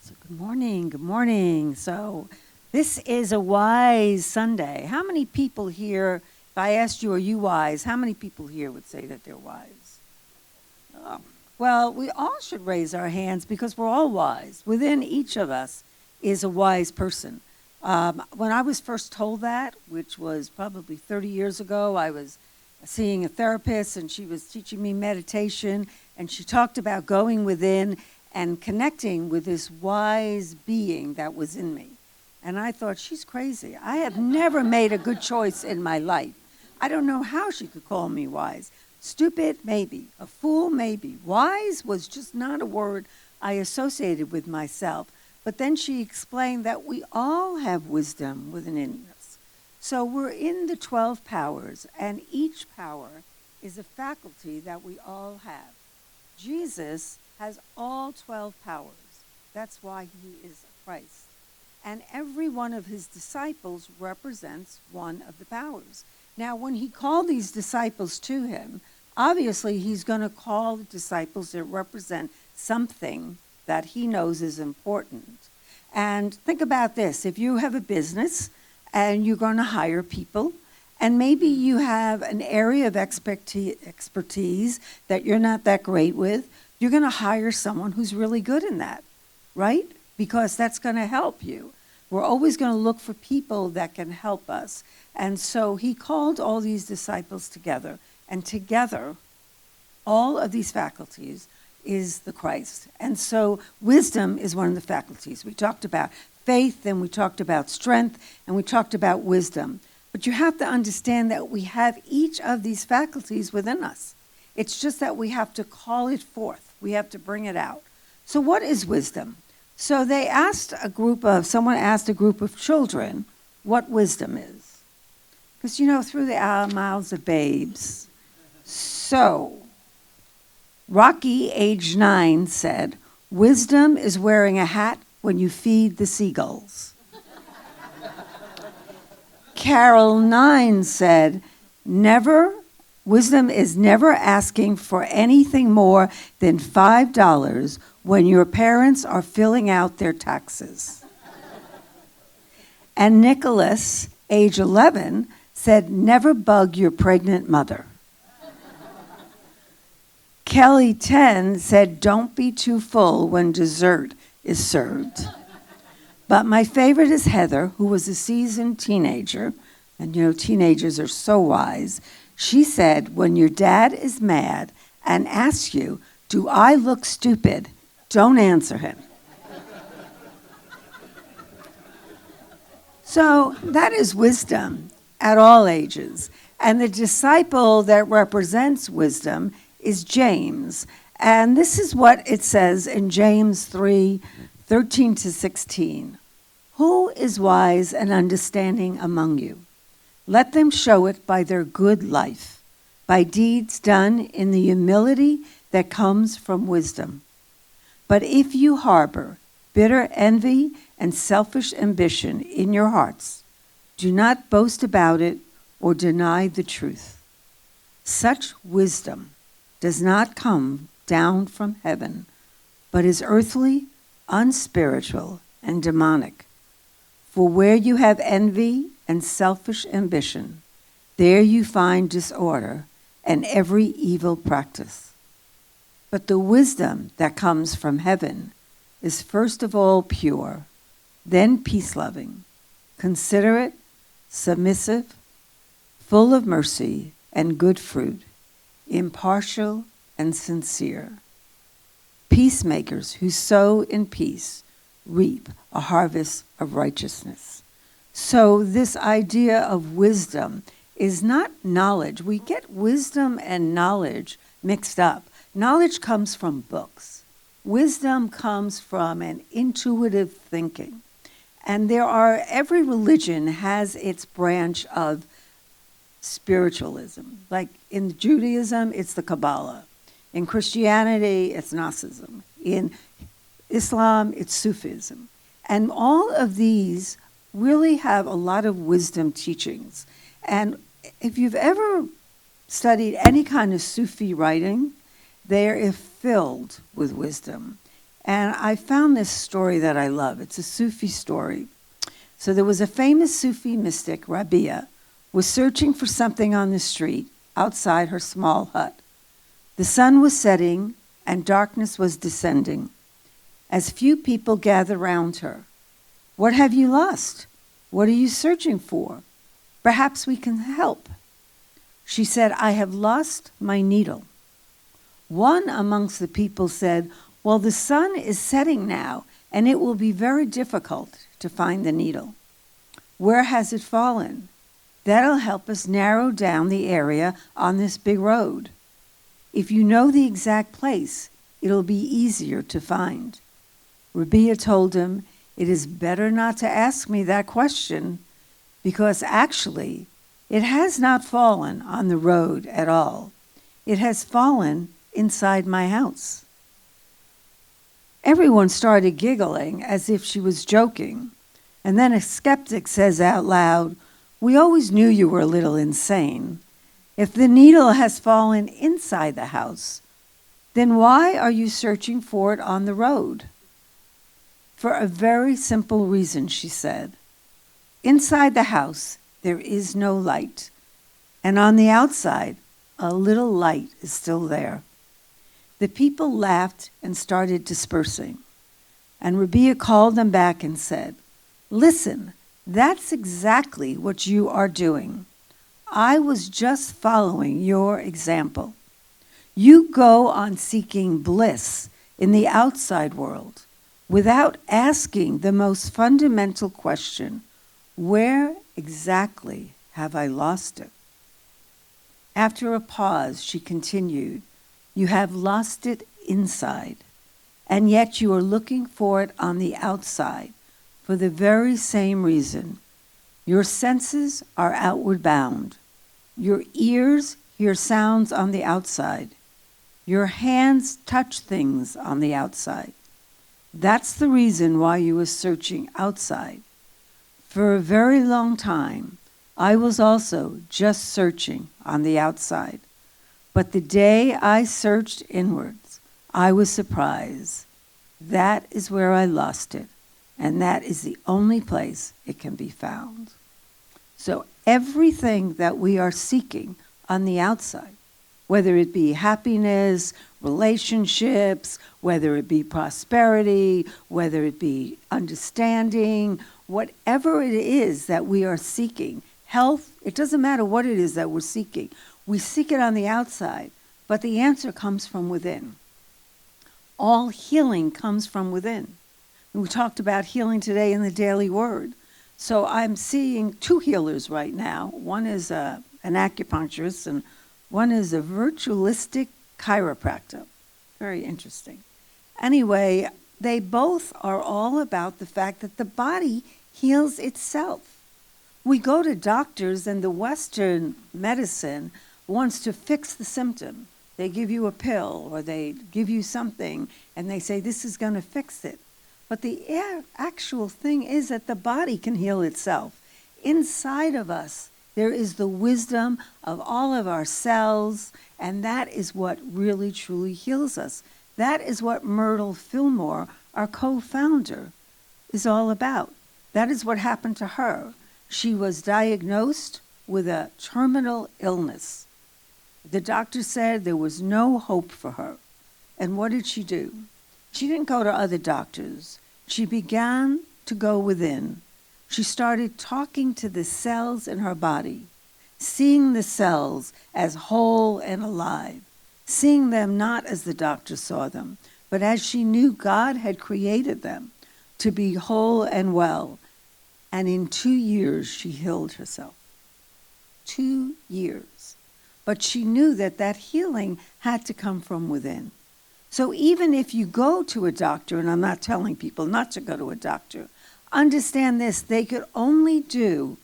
So good morning, good morning. So this is a wise Sunday. How many people here, if I asked you, are you wise? How many people here would say that they're wise? Oh, well, we all should raise our hands because we're all wise. Within each of us is a wise person. When I was first told that, which was probably 30 years ago, I was seeing a therapist and she was teaching me meditation and she talked about going within and connecting with this wise being that was in me. And I thought, she's crazy. I have never made a good choice in my life. I don't know how she could call me wise. Stupid, maybe. A fool, maybe. Wise was just not a word I associated with myself. But then she explained that we all have wisdom within us. So we're in the 12 powers, and each power is a faculty that we all have. Jesus has all 12 powers. That's why he is Christ. And every one of his disciples represents one of the powers. Now, when he called these disciples to him, obviously he's going to call the disciples that represent something that he knows is important. And think about this. If you have a business and you're going to hire people, and maybe you have an area of expertise that you're not that great with, you're going to hire someone who's really good in that, right? Because that's going to help you. We're always going to look for people that can help us. And so he called all these disciples together, and together, all of these faculties is the Christ. And so wisdom is one of the faculties. We talked about faith, and we talked about strength, and we talked about wisdom. But you have to understand that we have each of these faculties within us. It's just that we have to call it forth. We have to bring it out. So what is wisdom? So someone asked a group of children what wisdom is. Because, through the mouths of babes. So Rocky, age 9, said, wisdom is wearing a hat when you feed the seagulls. Carol, 9, said, wisdom is never asking for anything more than $5 when your parents are filling out their taxes. And Nicholas, age 11, said, never bug your pregnant mother. Kelly, 10, said, don't be too full when dessert is served. But my favorite is Heather, who was a seasoned teenager, and teenagers are so wise. She said, when your dad is mad and asks you, do I look stupid? Don't answer him. So that is wisdom at all ages. And the disciple that represents wisdom is James. And this is what it says in James 3:13-16. Who is wise and understanding among you? Let them show it by their good life, by deeds done in the humility that comes from wisdom. But if you harbor bitter envy and selfish ambition in your hearts, do not boast about it or deny the truth. Such wisdom does not come down from heaven, but is earthly, unspiritual, and demonic. For where you have envy and selfish ambition, there you find disorder and every evil practice. But the wisdom that comes from heaven is first of all pure, then peace-loving, considerate, submissive, full of mercy and good fruit, impartial and sincere. Peacemakers who sow in peace reap a harvest of righteousness. So this idea of wisdom is not knowledge. We get wisdom and knowledge mixed up. Knowledge comes from books. Wisdom comes from an intuitive thinking. And every religion has its branch of spiritualism. Like in Judaism, it's the Kabbalah. In Christianity, it's Gnosticism. In Islam, it's Sufism. And all of these really have a lot of wisdom teachings. And if you've ever studied any kind of Sufi writing, they are filled with wisdom. And I found this story that I love. It's a Sufi story. So there was a famous Sufi mystic, Rabia, was searching for something on the street outside her small hut. The sun was setting and darkness was descending as few people gathered round her. What have you lost? What are you searching for? Perhaps we can help. She said, I have lost my needle. One amongst the people said, well, the sun is setting now, and it will be very difficult to find the needle. Where has it fallen? That'll help us narrow down the area on this big road. If you know the exact place, it'll be easier to find. Rabia told him, it is better not to ask me that question, because actually, it has not fallen on the road at all. It has fallen inside my house. Everyone started giggling as if she was joking. And then a skeptic says out loud, we always knew you were a little insane. If the needle has fallen inside the house, then why are you searching for it on the road? For a very simple reason, she said. Inside the house, there is no light. And on the outside, a little light is still there. The people laughed and started dispersing. And Rabia called them back and said, listen, that's exactly what you are doing. I was just following your example. You go on seeking bliss in the outside world without asking the most fundamental question, where exactly have I lost it? After a pause, she continued, you have lost it inside, and yet you are looking for it on the outside for the very same reason. Your senses are outward bound. Your ears hear sounds on the outside. Your hands touch things on the outside. That's the reason why you were searching outside. For a very long time, I was also just searching on the outside. But the day I searched inwards, I was surprised. That is where I lost it, and that is the only place it can be found. So everything that we are seeking on the outside, whether it be happiness, relationships, whether it be prosperity, whether it be understanding, whatever it is that we are seeking, health, it doesn't matter what it is that we're seeking. We seek it on the outside, but the answer comes from within. All healing comes from within. And we talked about healing today in the Daily Word. So I'm seeing two healers right now. One is an acupuncturist and one is a virtualistic chiropractor. Very interesting. Anyway, they both are all about the fact that the body heals itself. We go to doctors and the Western medicine wants to fix the symptom. They give you a pill or they give you something and they say this is going to fix it. But the actual thing is that the body can heal itself. Inside of us, there is the wisdom of all of our cells, and that is what really, truly heals us. That is what Myrtle Fillmore, our co-founder, is all about. That is what happened to her. She was diagnosed with a terminal illness. The doctor said there was no hope for her. And what did she do? She didn't go to other doctors. She began to go within. She started talking to the cells in her body, seeing the cells as whole and alive, seeing them not as the doctor saw them, but as she knew God had created them to be whole and well. And in 2 years, she healed herself. 2 years. But she knew that that healing had to come from within. So even if you go to a doctor, and I'm not telling people not to go to a doctor, understand this, they could only do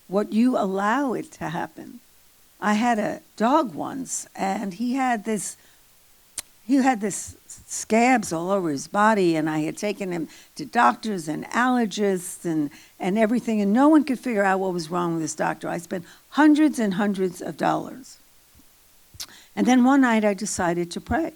what you allow it to happen. I had a dog once, and he had this scabs all over his body, and I had taken him to doctors and allergists and everything, and no one could figure out what was wrong with this doctor. I spent hundreds and hundreds of dollars. And then one night I decided to pray.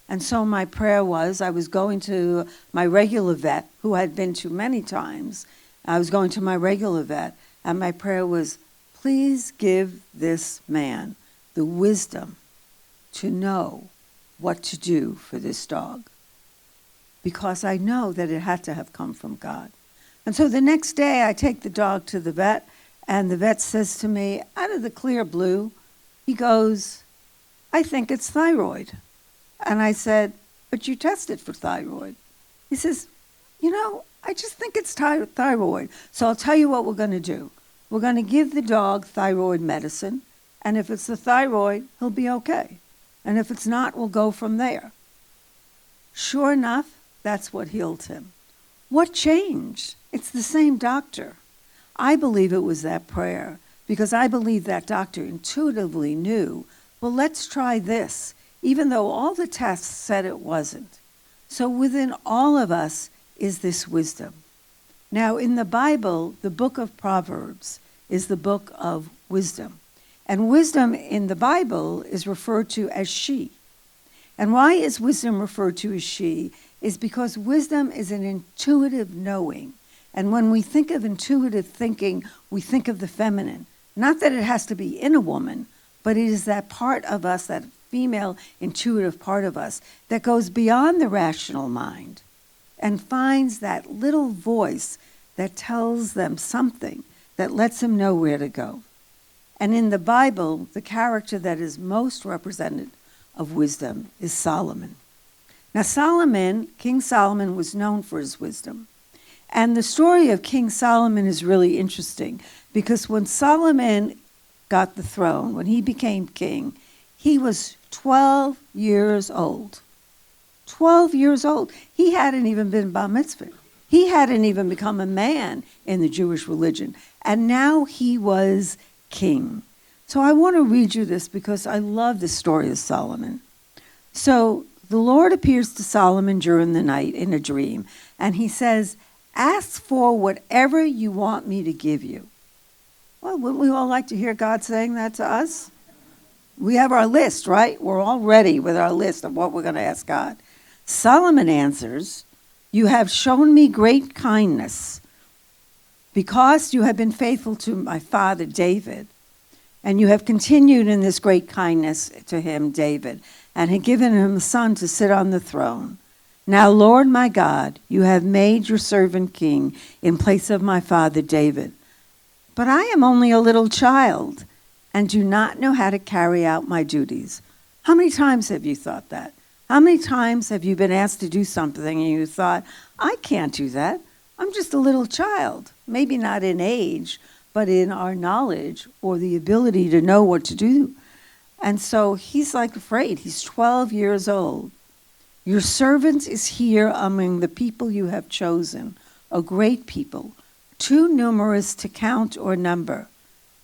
And so my prayer was, I was going to my regular vet, who I'd been to many times. I was going to my regular vet, and my prayer was, please give this man the wisdom to know what to do for this dog, because I know that it had to have come from God. And so the next day I take the dog to the vet, and the vet says to me, out of the clear blue, he goes, I think it's thyroid. And I said, but you tested for thyroid. He says, I just think it's thyroid. So I'll tell you what we're going to do. We're going to give the dog thyroid medicine, and if it's the thyroid, he'll be okay. And if it's not, we'll go from there. Sure enough, that's what healed him. What changed? It's the same doctor. I believe it was that prayer, because I believe that doctor intuitively knew, well, let's try this, even though all the tests said it wasn't. So within all of us is this wisdom. Now, in the Bible, the book of Proverbs is the book of wisdom. And wisdom in the Bible is referred to as she. And why is wisdom referred to as she? Is because wisdom is an intuitive knowing. And when we think of intuitive thinking, we think of the feminine. Not that it has to be in a woman, but it is that part of us, that female intuitive part of us, that goes beyond the rational mind and finds that little voice that tells them something that lets them know where to go. And in the Bible, the character that is most representative of wisdom is Solomon. Now King Solomon was known for his wisdom. And the story of King Solomon is really interesting, because when Solomon got the throne, when he became king, he was 12 years old. 12 years old. He hadn't even been bar mitzvah. He hadn't even become a man in the Jewish religion. And now he was king. So I want to read you this because I love the story of Solomon. So the Lord appears to Solomon during the night in a dream, and he says, ask for whatever you want me to give you. Well, wouldn't we all like to hear God saying that to us? We have our list, right? We're all ready with our list of what we're going to ask God. Solomon answers, you have shown me great kindness because you have been faithful to my father David, and you have continued in this great kindness to him, David, and have given him a son to sit on the throne. Now, Lord my God, you have made your servant king in place of my father David. But I am only a little child and do not know how to carry out my duties. How many times have you thought that? How many times have you been asked to do something and you thought, I can't do that. I'm just a little child. Maybe not in age, but in our knowledge or the ability to know what to do. And so he's like afraid. He's 12 years old. Your servant is here among the people you have chosen, a great people, too numerous to count or number.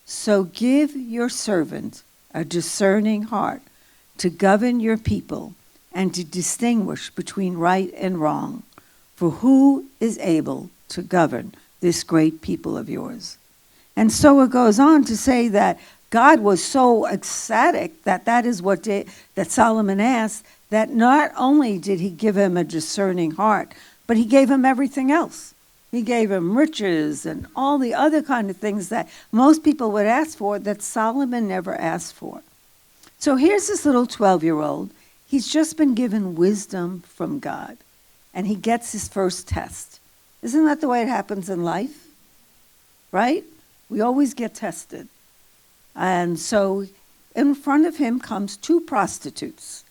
So give your servant a discerning heart to govern your people and to distinguish between right and wrong. For who is able to govern this great people of yours? And so it goes on to say that God was so ecstatic that that is what that Solomon asked, that not only did he give him a discerning heart, but he gave him everything else. He gave him riches and all the other kind of things that most people would ask for that Solomon never asked for. So here's this little 12-year-old. He's just been given wisdom from God, and he gets his first test. Isn't that the way it happens in life? Right? We always get tested. And so in front of him comes two prostitutes.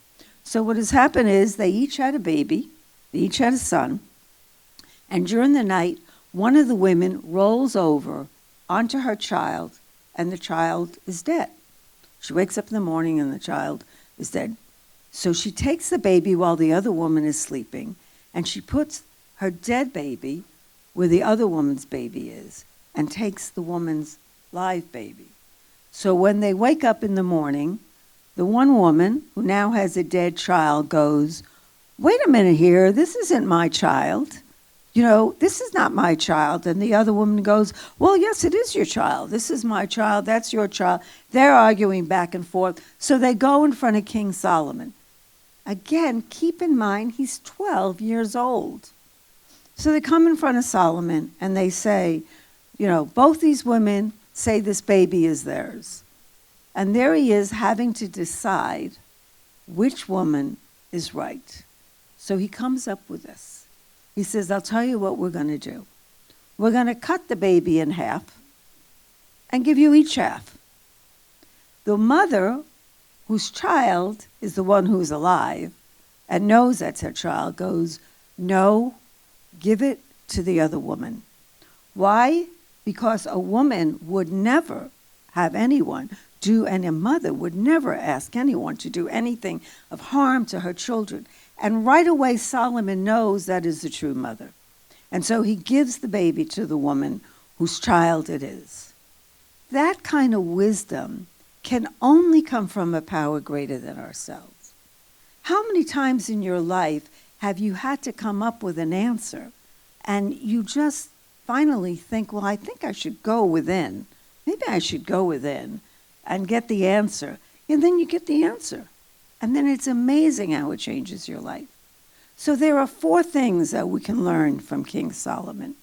So what has happened is they each had a baby, they each had a son, and during the night, one of the women rolls over onto her child, and the child is dead. She wakes up in the morning and the child is dead. So she takes the baby while the other woman is sleeping, and she puts her dead baby where the other woman's baby is, and takes the woman's live baby. So when they wake up in the morning, the one woman who now has a dead child goes, wait a minute here, this isn't my child. This is not my child. And the other woman goes, well, yes, it is your child. This is my child. That's your child. They're arguing back and forth. So they go in front of King Solomon. Again, keep in mind he's 12 years old. So they come in front of Solomon and they say, both these women say this baby is theirs. And there he is having to decide which woman is right. So he comes up with this. He says, I'll tell you what we're going to do. We're going to cut the baby in half and give you each half. The mother, whose child is the one who's alive and knows that's her child, goes, no, give it to the other woman. Why? Because a woman would never have anyone do, and a mother would never ask anyone to do anything of harm to her children. And right away, Solomon knows that is the true mother. And so he gives the baby to the woman whose child it is. That kind of wisdom can only come from a power greater than ourselves. How many times in your life have you had to come up with an answer and you just finally think, well, I think I should go within. Maybe I should go within and get the answer. And then you get the answer. And then it's amazing how it changes your life. So there are 4 things that we can learn from King Solomon,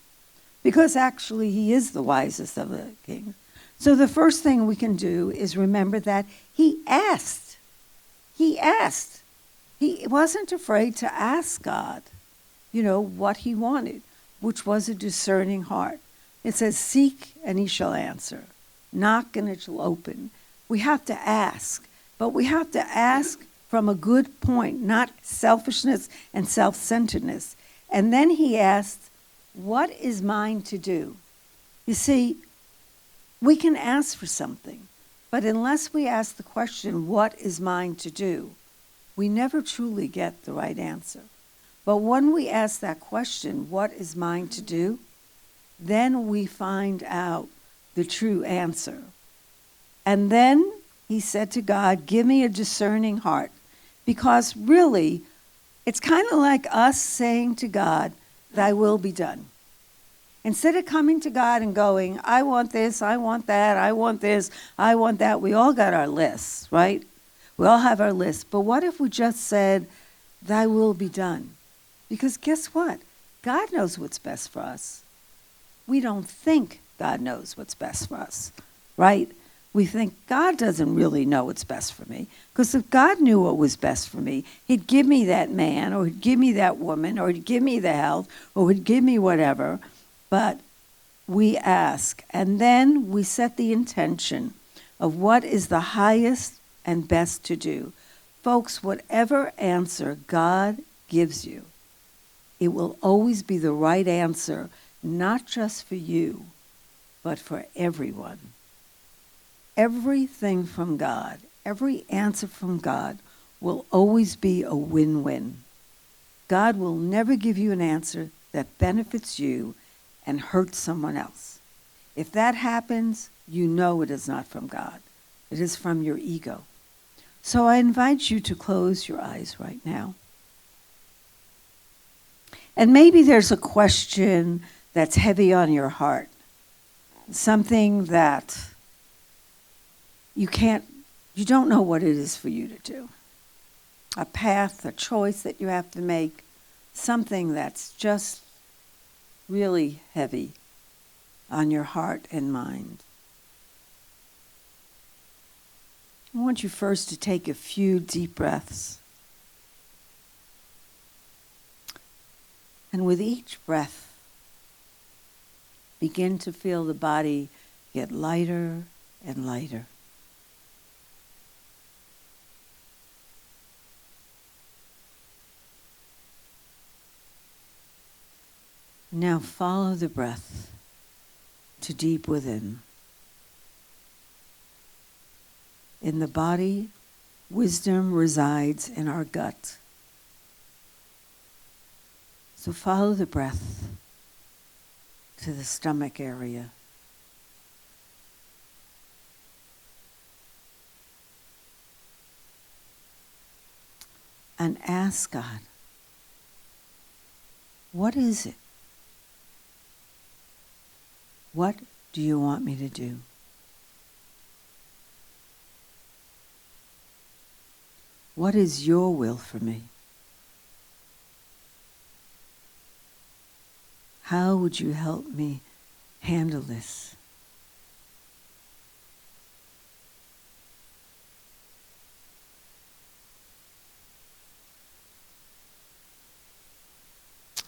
because actually he is the wisest of the kings. So the first thing we can do is remember that he asked. He asked. He wasn't afraid to ask God, what he wanted, which was a discerning heart. It says, seek and he shall answer. Knock and it shall open. We have to ask, but we have to ask from a good point, not selfishness and self-centeredness. And then he asked, what is mine to do? You see, we can ask for something, but unless we ask the question, what is mine to do, we never truly get the right answer. But when we ask that question, what is mine to do, then we find out the true answer. And then he said to God, give me a discerning heart. Because really, it's kind of like us saying to God, thy will be done. Instead of coming to God and going, I want this, I want that, I want this, I want that. We all got our lists, right? We all have our lists. But what if we just said, thy will be done? Because guess what? God knows what's best for us. We don't think God knows what's best for us, right? We think God doesn't really know what's best for me. Because if God knew what was best for me, he'd give me that man, or he'd give me that woman, or he'd give me the health, or he'd give me whatever. But we ask, and then we set the intention of what is the highest and best to do. Folks, whatever answer God gives you, it will always be the right answer, not just for you, but for everyone. Everything from God, every answer from God will always be a win-win. God will never give you an answer that benefits you and hurts someone else. If that happens, you know it is not from God. It is from your ego. So I invite you to close your eyes right now. And maybe there's a question that's heavy on your heart, something that you don't know what it is for you to do. A path, a choice that you have to make, something that's just really heavy on your heart and mind. I want you first to take a few deep breaths. And with each breath, begin to feel the body get lighter and lighter. Now follow the breath to deep within. In the body, wisdom resides in our gut. So follow the breath to the stomach area. And ask God, what is it? What do you want me to do? What is your will for me? How would you help me handle this?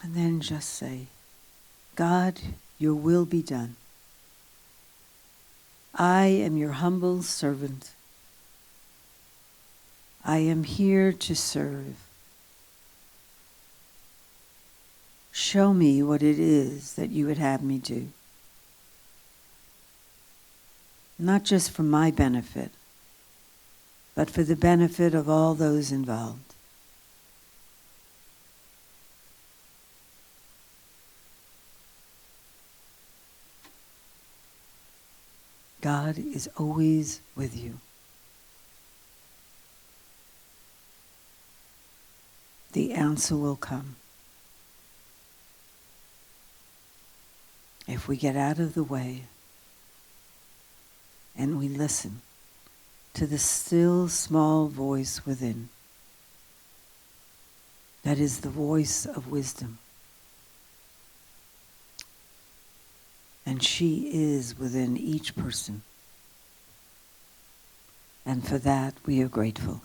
And then just say, God, your will be done. I am your humble servant. I am here to serve. Show me what it is that you would have me do. Not just for my benefit, but for the benefit of all those involved. God is always with you. The answer will come. If we get out of the way and we listen to the still small voice within, that is the voice of wisdom. And she is within each person. And for that we are grateful.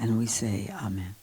And we say, Amen.